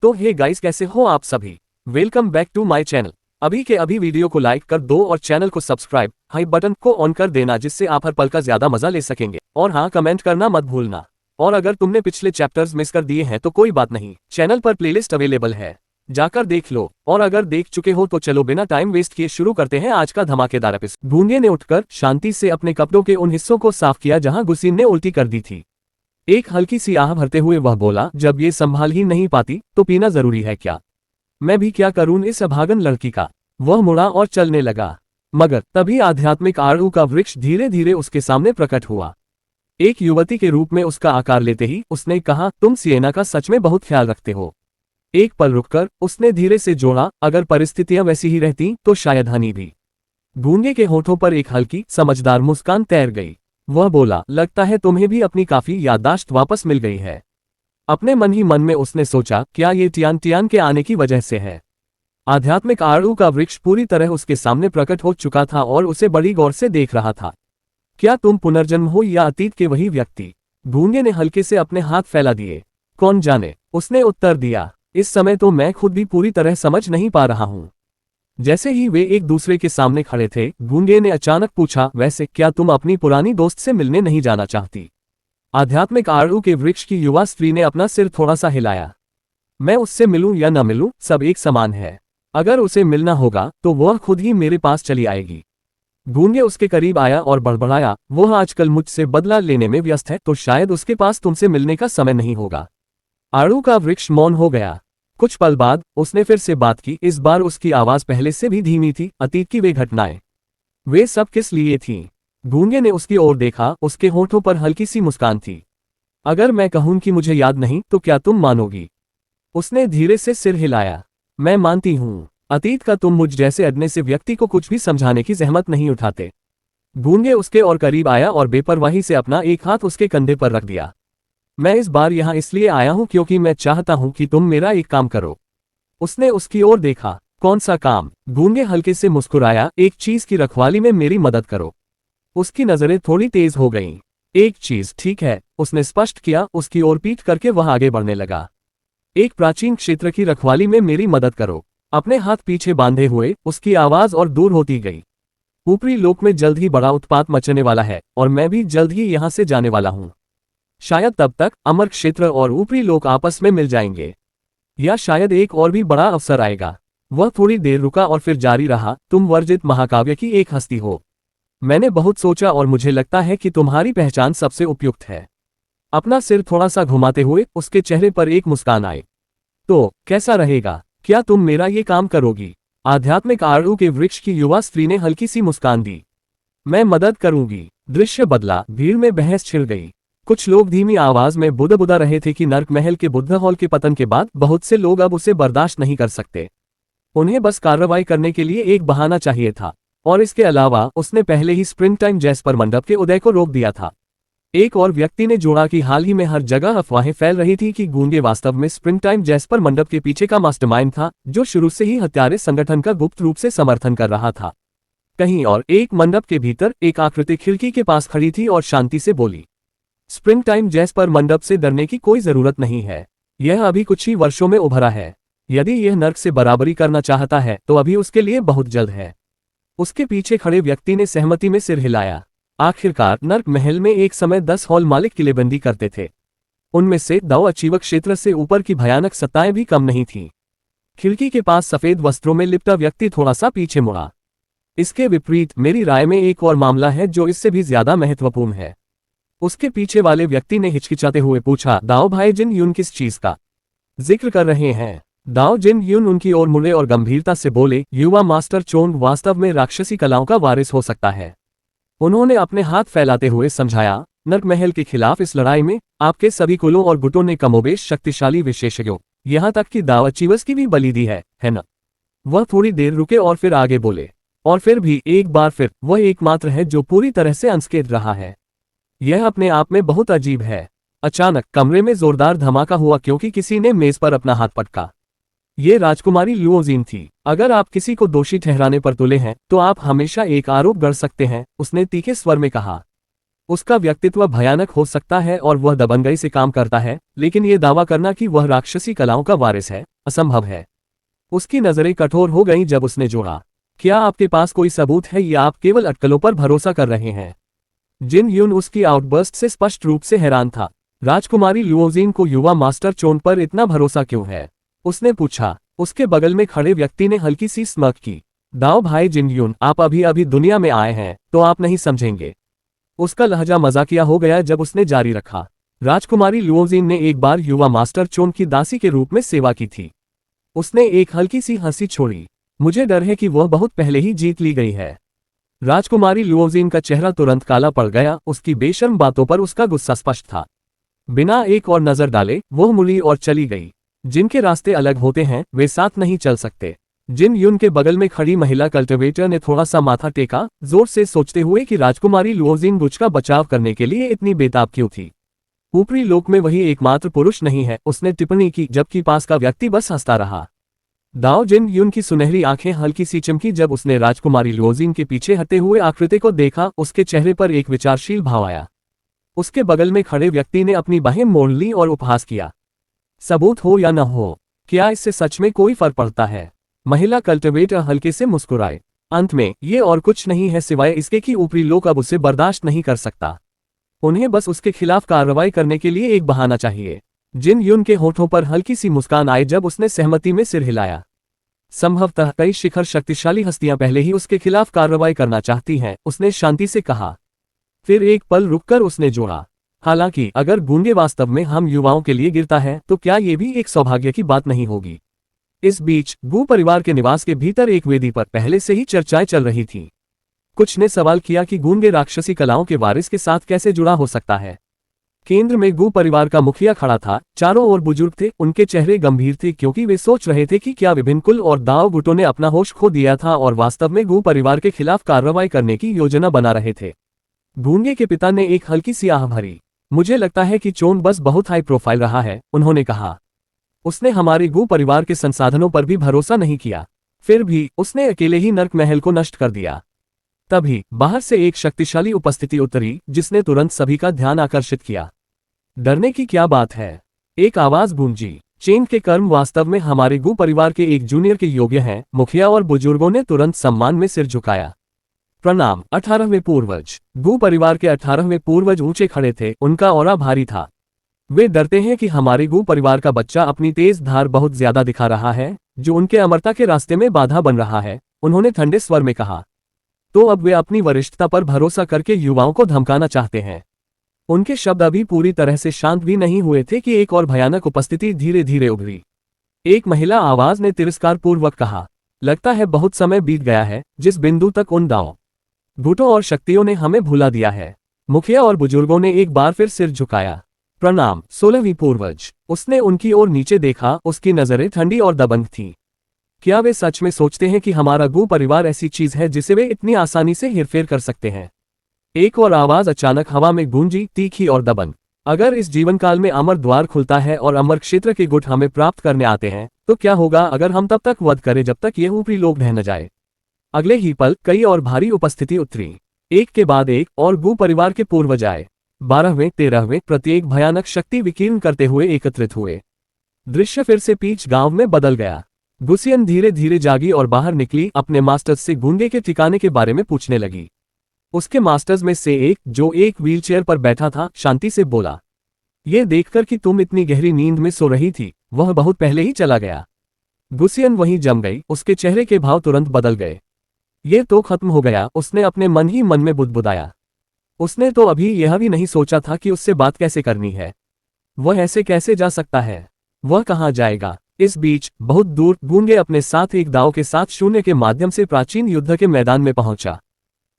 तो hey guys, कैसे हो आप सभी। Welcome back to my channel. अभी के अभी वीडियो को लाइक कर दो और चैनल को सब्सक्राइब हाई बटन को ऑन कर देना, जिससे आप हर पल का ज्यादा मजा ले सकेंगे। और हाँ, कमेंट करना मत भूलना। और अगर तुमने पिछले चैप्टर्स मिस कर दिए हैं तो कोई बात नहीं, चैनल पर प्लेलिस्ट अवेलेबल है, जाकर देख लो। और अगर देख चुके हो तो चलो बिना टाइम वेस्ट किए शुरू करते हैं आज का धमाकेदार एपिसोड। गूंगे ने उठकर शांति से अपने कपड़ों के उन हिस्सों को साफ किया जहां गुस्सीन ने उल्टी कर दी थी। एक हल्की सी आह भरते हुए वह बोला, जब ये संभाल ही नहीं पाती तो पीना जरूरी है क्या? मैं भी क्या करूं इस अभागन लड़की का। वह मुड़ा और चलने लगा, मगर तभी आध्यात्मिक आड़ू का वृक्ष धीरे धीरे उसके सामने प्रकट हुआ। एक युवती के रूप में उसका आकार लेते ही उसने कहा, तुम सिएना का सच में बहुत ख्याल रखते हो। एक पल रुककर उसने धीरे से जोड़ा, अगर परिस्थितियां वैसी ही रहती तो शायद हनी भी। गूंगे के होठों पर एक हल्की समझदार मुस्कान तैर गई। वह बोला, लगता है तुम्हें भी अपनी काफी याददाश्त वापस मिल गई है। अपने मन ही मन में उसने सोचा, क्या ये टियान टियान के आने की वजह से है? आध्यात्मिक आड़ू का वृक्ष पूरी तरह उसके सामने प्रकट हो चुका था और उसे बड़ी गौर से देख रहा था। क्या तुम पुनर्जन्म हो या अतीत के वही व्यक्ति? गूंगे ने हल्के से अपने हाथ फैला दिए। कौन जाने, उसने उत्तर दिया। इस समय तो मैं खुद भी पूरी तरह समझ नहीं पा रहा हूं। जैसे ही वे एक दूसरे के सामने खड़े थे, गूंगे ने अचानक पूछा, वैसे क्या तुम अपनी पुरानी दोस्त से मिलने नहीं जाना चाहती? आध्यात्मिक आड़ू के वृक्ष की युवा स्त्री ने अपना सिर थोड़ा सा हिलाया। मैं उससे मिलूं या न मिलूं, सब एक समान है। अगर उसे मिलना होगा तो वह खुद ही मेरे पास चली आएगी। गूंगे उसके करीब आया और बड़बड़ाया, वह आजकल मुझसे बदला लेने में व्यस्त है, तो शायद उसके पास तुमसे मिलने का समय नहीं होगा। आड़ू का वृक्ष मौन हो गया। कुछ पल बाद उसने फिर से बात की। इस बार उसकी आवाज पहले से भी धीमी थी। अतीत की वे घटनाएं, वे सब किस लिए थीं? गूंगे ने उसकी ओर देखा, उसके होठों पर हल्की सी मुस्कान थी। अगर मैं कहूं कि मुझे याद नहीं तो क्या तुम मानोगी? उसने धीरे से सिर हिलाया। मैं मानती हूं। अतीत का तुम मुझ जैसे अदने से व्यक्ति को कुछ भी समझाने की जहमत नहीं उठाते। गूंगे उसके और करीब आया और बेपरवाही से अपना एक हाथ उसके कंधे पर रख दिया। मैं इस बार यहाँ इसलिए आया हूं क्योंकि मैं चाहता हूं कि तुम मेरा एक काम करो। उसने उसकी ओर देखा। कौन सा काम? गूंगे हल्के से मुस्कुराया, एक चीज की रखवाली में मेरी मदद करो। उसकी नजरें थोड़ी तेज हो गईं। एक चीज, ठीक है, उसने स्पष्ट किया। उसकी ओर पीठ करके वह आगे बढ़ने लगा। एक प्राचीन क्षेत्र की रखवाली में मेरी मदद करो। अपने हाथ पीछे बांधे हुए उसकी आवाज और दूर होती गई। ऊपरी लोक में जल्द ही बड़ा उत्पात मचने वाला है और मैं भी जल्द ही यहां से जाने वाला हूं। शायद तब तक अमर क्षेत्र और ऊपरी लोक आपस में मिल जाएंगे, या शायद एक और भी बड़ा अवसर आएगा। वह थोड़ी देर रुका और फिर जारी रहा, तुम वर्जित महाकाव्य की एक हस्ती हो। मैंने बहुत सोचा और मुझे लगता है कि तुम्हारी पहचान सबसे उपयुक्त है। अपना सिर थोड़ा सा घुमाते हुए उसके चेहरे पर एक मुस्कान आई। तो कैसा रहेगा? क्या तुम मेरा ये काम करोगी? आध्यात्मिक आड़ू के वृक्ष की युवा स्त्री ने हल्की सी मुस्कान दी। मैं मदद करूंगी। दृश्य बदला। भीड़ में बहस छिड़ गई। कुछ लोग धीमी आवाज में बुदबुदा रहे थे कि नर्क महल के बुद्ध हॉल के पतन के बाद बहुत से लोग अब उसे बर्दाश्त नहीं कर सकते। उन्हें बस कार्रवाई करने के लिए एक बहाना चाहिए था। और इसके अलावा उसने पहले ही स्प्रिंग टाइम जैस्पर मंडप के उदय को रोक दिया था। एक और व्यक्ति ने जोड़ा कि हाल ही में हर जगह अफवाहें फैल रही थी कि गूंगे वास्तव में स्प्रिंग टाइम जैस्पर मंडप के पीछे का मास्टरमाइंड था, जो शुरू से ही हत्यारे संगठन का गुप्त रूप से समर्थन कर रहा था। कहीं और एक मंडप के भीतर एक आकृति खिड़की के पास खड़ी थी और शांति से बोली, स्प्रिंग टाइम जैस्पर मंडप से डरने की कोई जरूरत नहीं है। यह अभी कुछ ही वर्षों में उभरा है। यदि यह नर्क से बराबरी करना चाहता है तो अभी उसके लिए बहुत जल्द है। उसके पीछे खड़े व्यक्ति ने सहमति में सिर हिलाया। आखिरकार नर्क महल में एक समय 10 हॉल मालिक किलेबंदी करते थे। उनमें से दाओ अचीवक क्षेत्र से ऊपर की भयानक सत्ताएं भी कम नहीं थीं। खिड़की के पास सफेद वस्त्रों में लिपटा व्यक्ति थोड़ा सा पीछे मुड़ा। इसके विपरीत मेरी राय में एक और मामला है जो इससे भी ज्यादा महत्वपूर्ण है। उसके पीछे वाले व्यक्ति ने हिचकिचाते हुए पूछा, दाओ भाई जिन यून किस चीज का जिक्र कर रहे हैं? दाओ जिन यून उनकी ओर मुड़े और गंभीरता से बोले, युवा मास्टर चोंग वास्तव में राक्षसी कलाओं का वारिस हो सकता है। उन्होंने अपने हाथ फैलाते हुए समझाया, नर्क महल के खिलाफ इस लड़ाई में आपके सभी कुलों और गुटों ने कमोबेश शक्तिशाली विशेषज्ञों, यहां तक कि दाओ अचीवर्स की भी बलि दी है न? वह थोड़ी देर रुके और फिर आगे बोले, और फिर भी एक बार फिर वह एकमात्र है जो पूरी तरह से अनस्केथ रहा है। यह अपने आप में बहुत अजीब है। अचानक कमरे में जोरदार धमाका हुआ क्योंकि किसी ने मेज पर अपना हाथ पटका। ये राजकुमारी लुओजीन थी। अगर आप किसी को दोषी ठहराने पर तुले हैं तो आप हमेशा एक आरोप गढ़ सकते हैं, उसने तीखे स्वर में कहा। उसका व्यक्तित्व भयानक हो सकता है और वह दबंगई से काम करता है, लेकिन ये दावा करना कि वह राक्षसी कलाओं का वारिस है, असंभव है। उसकी नजरें कठोर हो गईं जब उसने जोड़ा, क्या आपके पास कोई सबूत है या आप केवल अटकलों पर भरोसा कर रहे हैं? जिन यून उसकी आउटबर्स्ट से स्पष्ट रूप से हैरान था। राजकुमारी लुओजिन को युवा मास्टर चोन पर इतना भरोसा क्यों है? उसने पूछा। उसके बगल में खड़े व्यक्ति ने हल्की सी स्मर्क की। दाओ भाई जिन यून, आप अभी अभी दुनिया में आए हैं, तो आप नहीं समझेंगे। उसका लहजा मजाकिया हो गया जब उसने जारी रखा। राजकुमारी लुओजिन ने एक बार युवा मास्टर चोन की दासी के रूप में सेवा की थी। उसने एक हल्की सी हंसी छोड़ी। मुझे डर है कि वह बहुत पहले ही जीत ली गई है। राजकुमारी लुओजिन का चेहरा तुरंत काला पड़ गया, उसकी बेशर्म बातों पर उसका गुस्सा स्पष्ट था। बिना एक और नजर डाले वो मुड़ी और चली गई। जिनके रास्ते अलग होते हैं वे साथ नहीं चल सकते। जिन यून के बगल में खड़ी महिला कल्टिवेटर ने थोड़ा सा माथा टेका, जोर से सोचते हुए कि राजकुमारी लुओजिन बुच का बचाव करने के लिए इतनी बेताब क्यों थी। ऊपरी लोक में वही एकमात्र पुरुष नहीं है, उसने टिप्पणी की, जबकि पास का व्यक्ति बस हंसता रहा। दाओ जिन यून की सुनहरी आंखें हल्की सी चमकी जब उसने राजकुमारी लुओजिन के पीछे हटे हुए आकृति को देखा। उसके चेहरे पर एक विचारशील भाव आया। उसके बगल में खड़े व्यक्ति ने अपनी बाहें मोड़ ली और उपहास किया। सबूत हो या न हो, क्या इससे सच में कोई फर्क पड़ता है? महिला कल्टिवेटर हल्के से मुस्कुराए। अंत में ये और कुछ नहीं है सिवाय इसके कि ऊपरी लोक अब उसे बर्दाश्त नहीं कर सकता। उन्हें बस उसके खिलाफ कार्रवाई करने के लिए एक बहाना चाहिए। जिन यून के होठों पर हल्की सी मुस्कान आई जब उसने सहमति में सिर हिलाया। संभवतः कई शिखर शक्तिशाली हस्तियां पहले ही उसके खिलाफ कार्रवाई करना चाहती हैं, उसने शांति से कहा। फिर एक पल रुककर उसने जोड़ा, हालांकि अगर गूंगे वास्तव में हम युवाओं के लिए गिरता है तो क्या ये भी एक सौभाग्य की बात नहीं होगी? इस बीच गू परिवार के निवास के भीतर एक वेदी पर पहले से ही चर्चाएं चल रही थीं। कुछ ने सवाल किया कि गूंगे राक्षसी कलाओं के वारिस के साथ कैसे जुड़ा हो सकता है। केंद्र में गू परिवार का मुखिया खड़ा था। चारों ओर बुजुर्ग थे, उनके चेहरे गंभीर थे क्योंकि वे सोच रहे थे कि क्या विभिन्न कुल और दाओ गुटों ने अपना होश खो दिया था और वास्तव में गू परिवार के खिलाफ कार्रवाई करने की योजना बना रहे थे। गूंगे के पिता ने एक हल्की सी आह भरी। मुझे लगता है कि चोन बस बहुत हाई प्रोफाइल रहा है, उन्होंने कहा। उसने हमारे गू परिवार के संसाधनों पर भी भरोसा नहीं किया। फिर भी उसने अकेले ही नर्क महल को नष्ट कर दिया। तभी बाहर से एक शक्तिशाली उपस्थिति उतरी जिसने तुरंत सभी का ध्यान आकर्षित किया। डरने की क्या बात है? एक आवाज गूंजी। चेन के कर्म वास्तव में हमारे गू परिवार के एक जूनियर के योग्य हैं। मुखिया और बुजुर्गों ने तुरंत सम्मान में सिर झुकाया। प्रणाम। 18वें पूर्वज। गू परिवार के 18वें पूर्वज ऊंचे खड़े थे, उनका ऑरा भारी था। वे डरते हैं कि हमारे गू परिवार का बच्चा अपनी तेज धार बहुत ज्यादा दिखा रहा है, जो उनके अमरता के रास्ते में बाधा बन रहा है, उन्होंने ठंडे स्वर में कहा। तो अब वे अपनी वरिष्ठता पर भरोसा करके युवाओं को धमकाना चाहते हैं। उनके शब्द अभी पूरी तरह से शांत भी नहीं हुए थे कि एक और भयानक उपस्थिति धीरे धीरे उभरी। एक महिला आवाज ने तिरस्कारपूर्वक कहा, लगता है बहुत समय बीत गया है जिस बिंदु तक उन दाओ गुटों और शक्तियों ने हमें भुला दिया है। मुखिया और बुजुर्गों ने एक बार फिर सिर झुकाया। प्रणाम 16वीं पूर्वज। उसने उनकी ओर नीचे देखा, उसकी नजरें ठंडी और दबंग थीं। क्या वे सच में सोचते हैं कि हमारा गू परिवार ऐसी चीज है जिसे वे इतनी आसानी से हेरफेर कर सकते हैं? एक और आवाज अचानक हवा में गूंजी, तीखी और दबंग। अगर इस जीवन काल में अमर द्वार खुलता है और अमर क्षेत्र के गुट हमें प्राप्त करने आते हैं, तो क्या होगा अगर हम तब तक वध करें जब तक ये ऊपरी लोग ढह न जाए? अगले ही पल कई और भारी उपस्थिति उतरी। एक के बाद एक और गू परिवार के पूर्वज आए। 12वें 13वें प्रत्येक भयानक शक्ति विकीर्ण करते हुए एकत्रित हुए। दृश्य फिर से पीच गांव में बदल गया। गुसियन धीरे धीरे जागी और बाहर निकली, अपने मास्टर्स से गूंगे के ठिकाने के बारे में पूछने लगी। उसके मास्टर्स में से एक, जो एक व्हीलचेयर पर बैठा था, शांति से बोला, यह देखकर कि तुम इतनी गहरी नींद में सो रही थी, वह बहुत पहले ही चला गया। गुसियन वहीं जम गई, उसके चेहरे के भाव तुरंत बदल गए। ये तो खत्म हो गया, उसने अपने मन ही मन में बुदबुदाया। उसने तो अभी यह भी नहीं सोचा था कि उससे बात कैसे करनी है। वह ऐसे कैसे जा सकता है? वह कहाँ जाएगा? इस बीच बहुत दूर गूंगे अपने साथ एक दाव के साथ शून्य के माध्यम से प्राचीन युद्ध के मैदान में पहुंचा।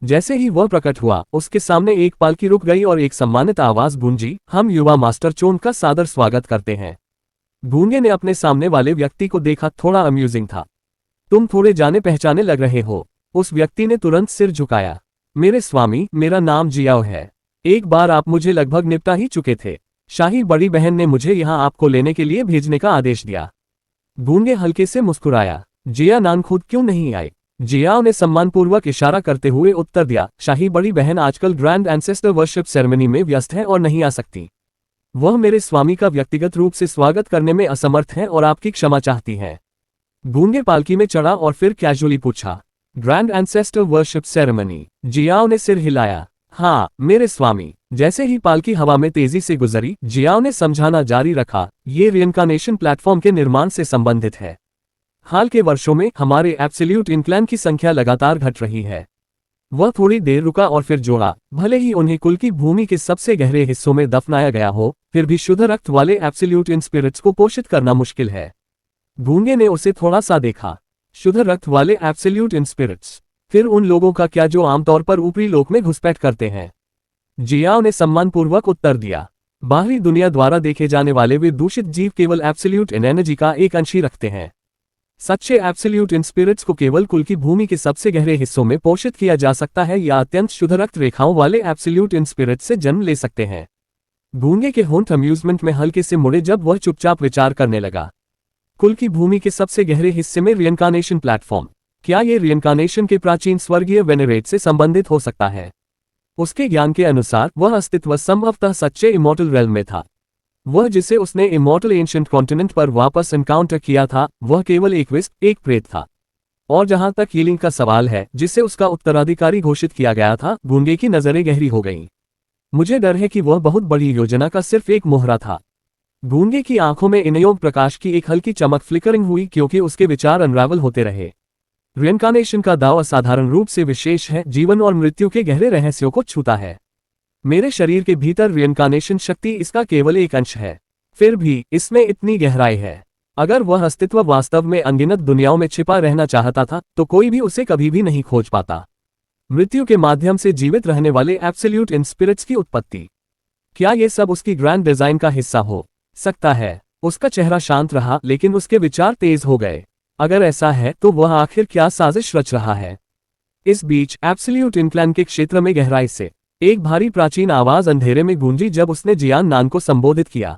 जैसे ही वह प्रकट हुआ, उसके सामने एक पालकी रुक गई और एक सम्मानित आवाज गूंजी, हम युवा मास्टर चोन का सादर स्वागत करते हैं। गूंगे ने अपने सामने वाले व्यक्ति को देखा, थोड़ा अम्यूजिंग था। तुम थोड़े जाने पहचाने लग रहे हो। उस व्यक्ति ने तुरंत सिर झुकाया। मेरे स्वामी, मेरा नाम जियाओ है। एक बार आप मुझे लगभग निपटा ही चुके थे। शाही बड़ी बहन ने मुझे यहाँ आपको लेने के लिए भेजने का आदेश दिया। गूंगे हल्के से मुस्कुराया। जिया नान खुद क्यों नहीं आए? जियाओ ने सम्मानपूर्वक इशारा करते हुए उत्तर दिया, शाही बड़ी बहन आजकल ग्रैंड एंसेस्टर वर्शिप सेरेमनी में व्यस्त है और नहीं आ सकती। वह मेरे स्वामी का व्यक्तिगत रूप से स्वागत करने में असमर्थ है और आपकी क्षमा चाहती है। गूंगे पालकी में चढ़ा और फिर कैजुअली पूछा, grand ancestor worship ceremony? Jiao ने सिर हिलाया, हाँ मेरे स्वामी। जैसे ही पालकी हवा में तेजी से गुजरी, जियाओ ने समझाना जारी रखा, ये रिइंकार्नेशन प्लेटफॉर्म के निर्माण से संबंधित है। हाल के वर्षों में हमारे एब्सोल्यूट इनक्लान की संख्या लगातार घट रही है। वह थोड़ी देर रुका और फिर जोड़ा, भले ही उन्हें कुल की भूमि के सबसे गहरे हिस्सों में दफनाया गया हो, फिर भी शुद्ध रक्त वाले एब्सोल्यूट इन स्पिरिट्स को पोषित करना मुश्किल है। गूंगे ने उसे थोड़ा सा देखा। शुद्ध रक्त वाले एब्सोल्यूट इन स्पिरिट्स? फिर उन लोगों का क्या जो आमतौर पर ऊपरी लोक में घुसपैठ करते हैं? जियाओ ने सम्मानपूर्वक उत्तर दिया, बाहरी दुनिया द्वारा देखे जाने वाले वे दूषित जीव केवल एब्सोल्यूट इन एनर्जी का एक अंश ही रखते हैं। सच्चे एब्सोल्यूट इन स्पिरिट्स को केवल कुल की भूमि के सबसे गहरे हिस्सों में पोषित किया जा सकता है या अत्यंत शुद्ध रक्त रेखाओं वाले एब्सोल्यूट इन स्पिरिट्स से जन्म ले सकते हैं। गूंगे के होंठ अम्यूजमेंट में हल्के से मुड़े जब वह चुपचाप विचार करने लगा। कुल की भूमि के सबसे गहरे हिस्से में रिइंकार्नेशन प्लेटफॉर्म? क्या ये रिइंकार्नेशन के प्राचीन स्वर्गीय वेनेरेट से संबंधित हो सकता है? उसके ज्ञान के अनुसार वह अस्तित्व संभवतः सच्चे इमॉर्टल रेल्म में था। वह जिसे उसने इमॉर्टल एंशिएंट कॉन्टिनेंट पर वापस एनकाउंटर किया था, वह केवल एक प्रेत था। और जहां तक हीलिंग का सवाल है, जिसे उसका उत्तराधिकारी घोषित किया गया था, गूंगे की नजरें गहरी हो गईं। मुझे डर है कि वह बहुत बड़ी योजना का सिर्फ एक मोहरा था। गूंगे की आंखों में इनयोग प्रकाश की एक हल्की चमक फ्लिकरिंग हुई क्योंकि उसके विचार अनरावल होते रहे। रिइंकार्नेशन का दाव असाधारण रूप से विशेष है, जीवन और मृत्यु के गहरे रहस्यों को छूता है। मेरे शरीर के भीतर रिइंकार्नेशन शक्ति इसका केवल एक अंश है, फिर भी इसमें इतनी गहराई है। अगर वह अस्तित्व वास्तव में अनगिनत दुनियाओं में छिपा रहना चाहता था, तो कोई भी उसे कभी भी नहीं खोज पाता। मृत्यु के माध्यम से जीवित रहने वाले एब्सोल्यूट इन स्पिरिट्स की उत्पत्ति, क्या ये सब उसकी ग्रैंड डिजाइन का हिस्सा हो सकता है? उसका चेहरा शांत रहा, लेकिन उसके विचार तेज हो गए। अगर ऐसा है तो वह आखिर क्या साजिश रच रहा है? इस बीच एब्सोल्यूट इनक्लान के क्षेत्र में गहराई से एक भारी प्राचीन आवाज अंधेरे में गूंजी जब उसने जियान नान को संबोधित किया।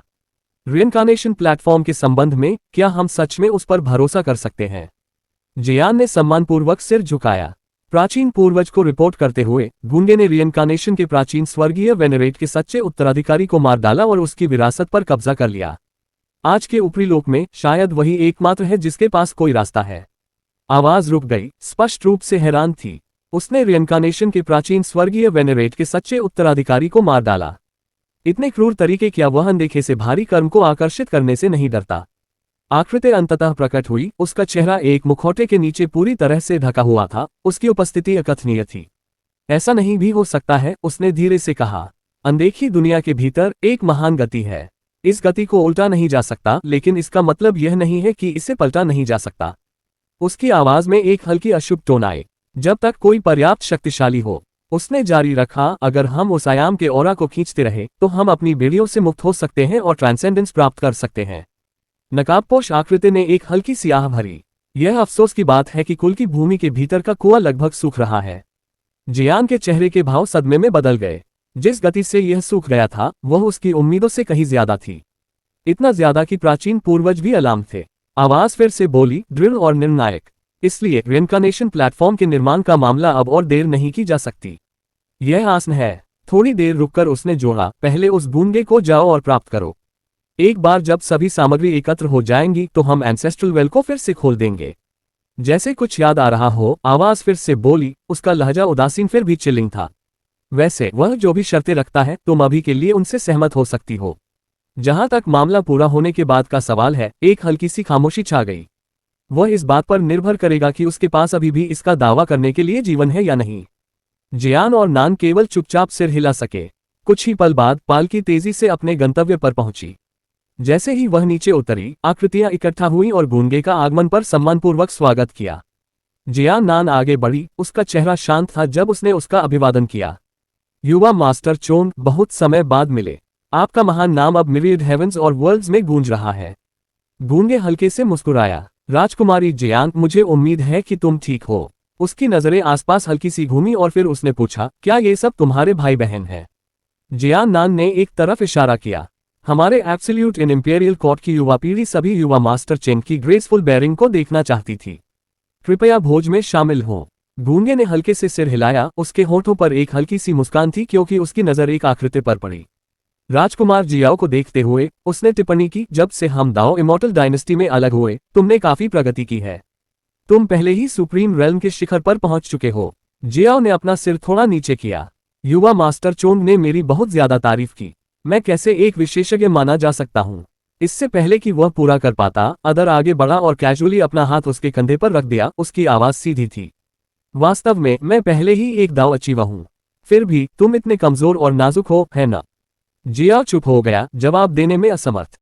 रिइंकार्नेशन प्लेटफॉर्म के संबंध में क्या हम सच में उस पर भरोसा कर सकते हैं? जियान ने सम्मानपूर्वक सिर झुकाया। प्राचीन पूर्वज को रिपोर्ट करते हुए गूंगे ने रिइंकार्नेशन के प्राचीन स्वर्गीय वेनेरेट के सच्चे उत्तराधिकारी को मार डाला और उसकी विरासत पर कब्जा कर लिया। आज के ऊपरी लोक में शायद वही एकमात्र है जिसके पास कोई रास्ता है। आवाज रुक गई, स्पष्ट रूप से हैरान थी। उसने रिइंकार्नेशन के प्राचीन स्वर्गीय वेनेरेट के सच्चे उत्तराधिकारी को मार डाला। इतने क्रूर तरीके क्या वह अनदेखे से भारी कर्म को आकर्षित करने से नहीं डरता? आकृति अंततः प्रकट हुई। उसका चेहरा एक मुखौटे के नीचे पूरी तरह से ढका हुआ था। उसकी उपस्थिति अकथनीय थी। ऐसा नहीं भी हो सकता है, उसने धीरे से कहा। अनदेखी दुनिया के भीतर एक महान गति है। इस गति को उल्टा नहीं जा सकता, लेकिन इसका मतलब यह नहीं है कि इसे पलटा नहीं जा सकता। उसकी आवाज में एक हल्की अशुभ टोन आई। जब तक कोई पर्याप्त शक्तिशाली हो, उसने जारी रखा, अगर हम उस आयाम के ऑरा को खींचते रहे तो हम अपनी बेड़ियों से मुक्त हो सकते हैं और ट्रांसेंडेंस प्राप्त कर सकते हैं। नकाबपोश आकृति ने एक हल्की सी आह भरी। यह अफसोस की बात है कि कुल की भूमि के भीतर का कुआं लगभग सूख रहा है। जियान के चेहरे के भाव सदमे में बदल गए। जिस गति से यह सूख गया था, वह उसकी उम्मीदों से कहीं ज्यादा थी। इतना ज्यादा कि प्राचीन पूर्वज भी अलार्म थे। आवाज फिर से बोली, दृढ़ और निर्णायक। इसलिए रिइंकार्नेशन प्लेटफॉर्म के निर्माण का मामला अब और देर नहीं की जा सकती। यह आसान है। थोड़ी देर रुककर उसने जोड़ा, पहले उस गूंगे को जाओ और प्राप्त करो। एक बार जब सभी सामग्री एकत्र हो जाएंगी तो हम एंसेस्ट्रल वेल को फिर से खोल देंगे। जैसे कुछ याद आ रहा हो, आवाज फिर से बोली। उसका लहजा उदासीन फिर भी चिलिंग था। वैसे वह जो भी शर्तें रखता है, तुम अभी के लिए उनसे सहमत हो सकती हो। जहां तक मामला पूरा होने के बाद का सवाल है, एक हल्की सी खामोशी छा गई। वह इस बात पर निर्भर करेगा कि उसके पास अभी भी इसका दावा करने के लिए जीवन है या नहीं। जियान और नान केवल चुपचाप सिर हिला सके। कुछ ही पल बाद पालकी तेजी से अपने गंतव्य पर पहुंची। जैसे ही वह नीचे उतरी, आकृतियां इकट्ठा हुईं और गूंगे का आगमन पर सम्मानपूर्वक स्वागत किया। जियान नान आगे बढ़ी। उसका चेहरा शांत था जब उसने उसका अभिवादन किया। युवा मास्टर चोंग, बहुत समय बाद मिले। आपका महान नाम अब मिरियड हेवंस और वर्ल्ड्स में गूंज रहा है। गूंगे हल्के से मुस्कुराया। राजकुमारी जियांग, मुझे उम्मीद है कि तुम ठीक हो। उसकी नजरें आसपास हल्की सी घूमी और फिर उसने पूछा, क्या ये सब तुम्हारे भाई बहन हैं? जियान नान ने एक तरफ इशारा किया। हमारे एब्सोल्यूट इन इंपीरियल कोर्ट की युवा पीढ़ी सभी युवा मास्टर चेंग की ग्रेसफुल बेयरिंग को देखना चाहती थी। कृपया भोज में शामिल हों। गूंगे ने हल्के से सिर हिलाया, उसके होठों पर एक हल्की सी मुस्कान थी क्योंकि उसकी नजर एक आकृति पर पड़ी। राजकुमार जियाओ को देखते हुए उसने टिप्पणी की, जब से हम दाओ इमॉर्टल डायनेस्टी में अलग हुए तुमने काफी प्रगति की है। तुम पहले ही सुप्रीम रेल्म के शिखर पर पहुंच चुके हो। जियाओ ने अपना सिर थोड़ा नीचे किया। युवा मास्टर चोंग ने मेरी बहुत ज्यादा तारीफ की। मैं कैसे एक विशेषज्ञ माना जा सकता हूँ। इससे पहले कि वह पूरा कर पाता, अदर आगे बढ़ा और कैजुअली अपना हाथ उसके कंधे पर रख दिया। उसकी आवाज सीधी थी। वास्तव में मैं पहले ही एक दाव अचीवा हूँ। फिर भी तुम इतने कमजोर और नाजुक हो, है ना? जियाओ चुप हो गया, जवाब देने में असमर्थ।